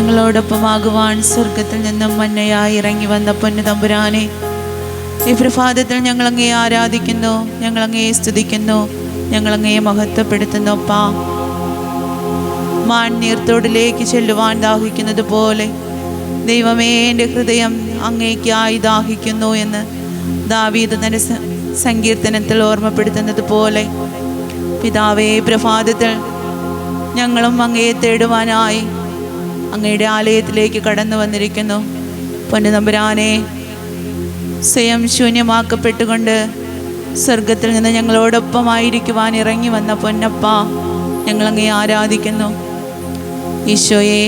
ഞങ്ങളോടൊപ്പമാകുവാൻ സ്വർഗത്തിൽ നിന്നും മന്നയായി ഇറങ്ങി വന്ന പൊന്നു തമ്പുരാനെ, ഈ പ്രഭാതത്തിൽ ഞങ്ങളങ്ങേ ആരാധിക്കുന്നു, ഞങ്ങളങ്ങേ സ്തുതിക്കുന്നു, ഞങ്ങളങ്ങേ മഹത്വപ്പെടുത്തുന്നു. അപ്പാ, മാൻനീർത്തോടിലേക്ക് ചെല്ലുവാൻ ദാഹിക്കുന്നത് പോലെ ദൈവമേ, എൻ്റെ ഹൃദയം അങ്ങേക്കായി ദാഹിക്കുന്നു എന്ന് ദാവീദ് തൻ്റെ സങ്കീർത്തനത്തിൽ ഓർമ്മപ്പെടുത്തുന്നത് പോലെ പിതാവേ, പ്രഭാതത്തിൽ ഞങ്ങളും അങ്ങയെ തേടുവാനായി അങ്ങയുടെ ആലയത്തിലേക്ക് കടന്നു വന്നിരിക്കുന്നു. പൊന്നു തമ്പുരാനെ, സ്വയം ശൂന്യമാക്കപ്പെട്ടുകൊണ്ട് സ്വർഗത്തിൽ നിന്ന് ഞങ്ങളോടൊപ്പമായിരിക്കുവാൻ ഇറങ്ങി വന്ന പൊന്നപ്പ, ഞങ്ങളങ്ങയെ ആരാധിക്കുന്നു. ഈശോയെ,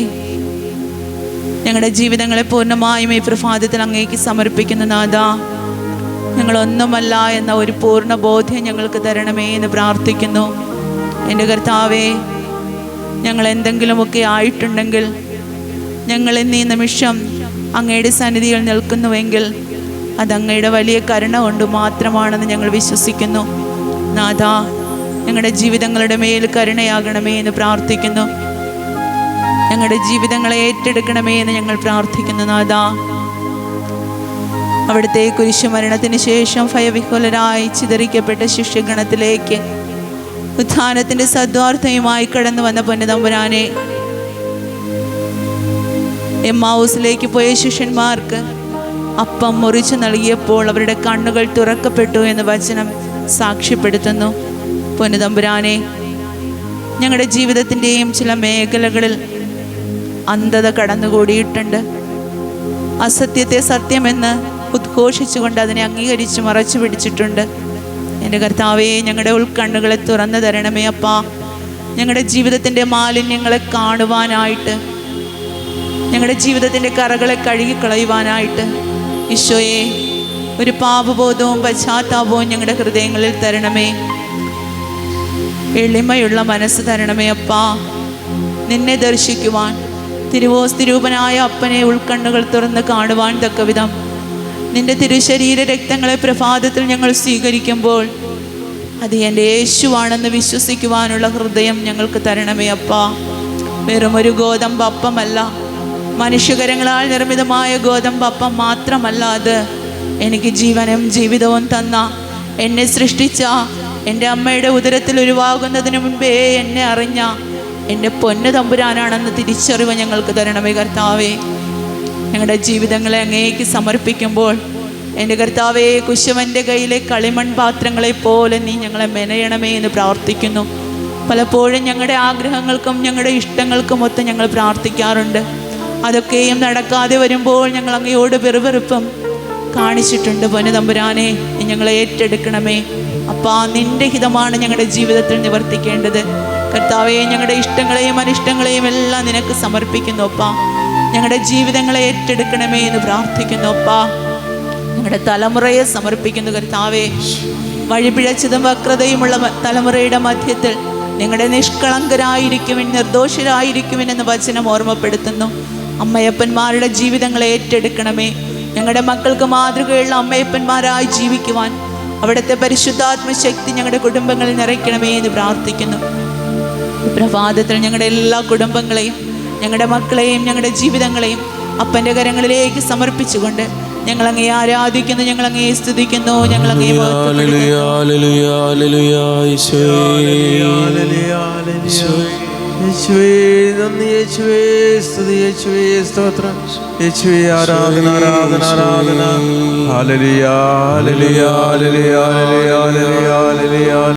ഞങ്ങളുടെ ജീവിതങ്ങളെ പൂർണ്ണമായും ഈ പ്രഭാതത്തിൽ അങ്ങേക്ക് സമർപ്പിക്കുന്നു. നാഥാ, ഞങ്ങളൊന്നുമല്ല എന്ന ഒരു പൂർണ്ണ ബോധ്യം ഞങ്ങൾക്ക് തരണമേ എന്ന് പ്രാർത്ഥിക്കുന്നു. എൻ്റെ കർത്താവേ, ഞങ്ങൾ എന്തെങ്കിലുമൊക്കെ ആയിട്ടുണ്ടെങ്കിൽ, ഞങ്ങൾ ഇന്ന് ഈ നിമിഷം അങ്ങയുടെ സന്നിധിയിൽ നിൽക്കുന്നുവെങ്കിൽ അത് അങ്ങയുടെ വലിയ കരുണ കൊണ്ട് മാത്രമാണെന്ന് ഞങ്ങൾ വിശ്വസിക്കുന്നു. നാഥാ, ഞങ്ങളുടെ ജീവിതങ്ങളുടെ മേൽ കരുണയാകണമേ എന്ന് പ്രാർത്ഥിക്കുന്നു. ഞങ്ങളുടെ ജീവിതങ്ങളെ ഏറ്റെടുക്കണമേ എന്ന് ഞങ്ങൾ പ്രാർത്ഥിക്കുന്നു. നാഥാ, അവിടുത്തെ കുരിശുമരണത്തിന് ശേഷം ഭയവിഹ്വലരായി ചിതറിക്കപ്പെട്ട ശിഷ്യഗണത്തിലേക്ക് ഉത്ഥാനത്തിൻ്റെ സദ്വാർത്ഥയുമായി കടന്നു വന്ന പൊന്നു തമ്പുരാനെ, എമ്മാവൂസിലേക്ക് പോയ ശിഷ്യന്മാർക്ക് അപ്പം മുറിച്ചു നൽകിയപ്പോൾ അവരുടെ കണ്ണുകൾ തുറക്കപ്പെട്ടു എന്ന് വചനം സാക്ഷ്യപ്പെടുത്തുന്നു. പൊന്നു തമ്പുരാനെ, ഞങ്ങളുടെ ജീവിതത്തിൻ്റെയും ചില മേഖലകളിൽ അന്ധത കടന്നുകൂടിയിട്ടുണ്ട്. അസത്യത്തെ സത്യമെന്ന് ഉദ്ഘോഷിച്ചുകൊണ്ട് അതിനെ അംഗീകരിച്ച് മറച്ചു പിടിച്ചിട്ടുണ്ട്. എൻ്റെ കർത്താവേ, ഞങ്ങളുടെ ഉൾക്കണ്ണുകളെ തുറന്നു തരണമേ അപ്പാ. ഞങ്ങളുടെ ജീവിതത്തിൻ്റെ മാലിന്യങ്ങളെ കാണുവാനായിട്ട്, ഞങ്ങളുടെ ജീവിതത്തിൻ്റെ കറകളെ കഴുകിക്കളയുവാനായിട്ട് ഈശോയെ ഒരു പാപബോധവും പശ്ചാത്താപവും ഞങ്ങളുടെ ഹൃദയങ്ങളിൽ തരണമേ. എളിമയുള്ള മനസ്സ് തരണമേ അപ്പാ. നിന്നെ ദർശിക്കുവാൻ, തിരുവോസ്തിരൂപനായ അപ്പനെ ഉൾക്കണ്ണുകൾ തുറന്ന് കാണുവാൻ തക്കവിധം നിന്റെ തിരുശരീര രക്തങ്ങളെ പ്രഭാതത്തിൽ ഞങ്ങൾ സ്വീകരിക്കുമ്പോൾ അത് എൻ്റെ യേശുവാണെന്ന് വിശ്വസിക്കുവാനുള്ള ഹൃദയം ഞങ്ങൾക്ക് തരണമേ അപ്പാ. വെറുമൊരു ഗോതമ്പ് അപ്പമല്ല, മനുഷ്യകരങ്ങളാൽ നിർമ്മിതമായ ഗോതമ്പ് അപ്പം മാത്രമല്ല അത്. എനിക്ക് ജീവനും ജീവിതവും തന്ന, എന്നെ സൃഷ്ടിച്ച, എൻ്റെ അമ്മയുടെ ഉദരത്തിൽ ഉരുവാകുന്നതിന് മുൻപേ എന്നെ അറിഞ്ഞ എൻ്റെ പൊന്നു തമ്പുരാനാണെന്ന് തിരിച്ചറിവ് ഞങ്ങൾക്ക് തരണമേ കർത്താവേ. ഞങ്ങളുടെ ജീവിതങ്ങളെ അങ്ങേക്ക് സമർപ്പിക്കുമ്പോൾ എൻ്റെ കർത്താവേ, കുശവൻ്റെ കയ്യിലെ കളിമൺ പാത്രങ്ങളെ പോലെ നീ ഞങ്ങളെ മെനയണമേ എന്ന് പ്രാർത്ഥിക്കുന്നു. പലപ്പോഴും ഞങ്ങളുടെ ആഗ്രഹങ്ങൾക്കും ഞങ്ങളുടെ ഇഷ്ടങ്ങൾക്കും ഒത്ത് ഞങ്ങൾ പ്രാർത്ഥിക്കാറുണ്ട്. അതൊക്കെയും നടക്കാതെ വരുമ്പോൾ ഞങ്ങൾ അങ്ങയോട് വെറുവെറുപ്പും കാണിച്ചിട്ടുണ്ട്. പൊന്നു തമ്പുരാനെ, നീ ഞങ്ങളെ ഏറ്റെടുക്കണമേ അപ്പാ. നിൻ്റെ ഹിതമാണ് ഞങ്ങളുടെ ജീവിതത്തിൽ നിവർത്തിക്കേണ്ടത്. കർത്താവേ, ഞങ്ങളുടെ ഇഷ്ടങ്ങളെയും അനിഷ്ടങ്ങളെയും എല്ലാം നിനക്ക് സമർപ്പിക്കുന്നു അപ്പാ. ഞങ്ങളുടെ ജീവിതങ്ങളെ ഏറ്റെടുക്കണമേ എന്ന് പ്രാർത്ഥിക്കുന്നു അപ്പാ. ഞങ്ങളുടെ തലമുറയെ സമർപ്പിക്കുന്നു കർത്താവേ. വഴിപിഴച്ചതും വക്രതയുമുള്ള തലമുറയുടെ മധ്യത്തിൽ നിങ്ങളുടെ നിഷ്കളങ്കരായിരിക്കുവിൻ, നിർദോഷരായിരിക്കുവിൻ എന്ന് വചനം ഓർമ്മപ്പെടുത്തുന്നു. അമ്മയപ്പന്മാരുടെ ജീവിതങ്ങളെ ഏറ്റെടുക്കണമേ. ഞങ്ങളുടെ മക്കൾക്ക് മാതൃകയുള്ള അമ്മയപ്പന്മാരായി ജീവിക്കുവാൻ അവിടുത്തെ പരിശുദ്ധാത്മശക്തി ഞങ്ങളുടെ കുടുംബങ്ങളിൽ നിറയ്ക്കണമേ എന്ന് പ്രാർത്ഥിക്കുന്നു. പ്രഭാതത്തിൽ ഞങ്ങളുടെ എല്ലാ കുടുംബങ്ങളെയും, ഞങ്ങളുടെ മക്കളെയും, ഞങ്ങളുടെ ജീവിതങ്ങളെയും അപ്പൻ്റെ കരങ്ങളിലേക്ക് സമർപ്പിച്ചുകൊണ്ട് ഞങ്ങളങ്ങേ ആരാധിക്കുന്നു, ഞങ്ങളങ്ങേ സ്തുതിക്കുന്നു, ഞങ്ങളങ്ങേ ആരാധന ആരാധന ആരാധന. Hallelujah hallelujah hallelujah hallelujah hallelujah.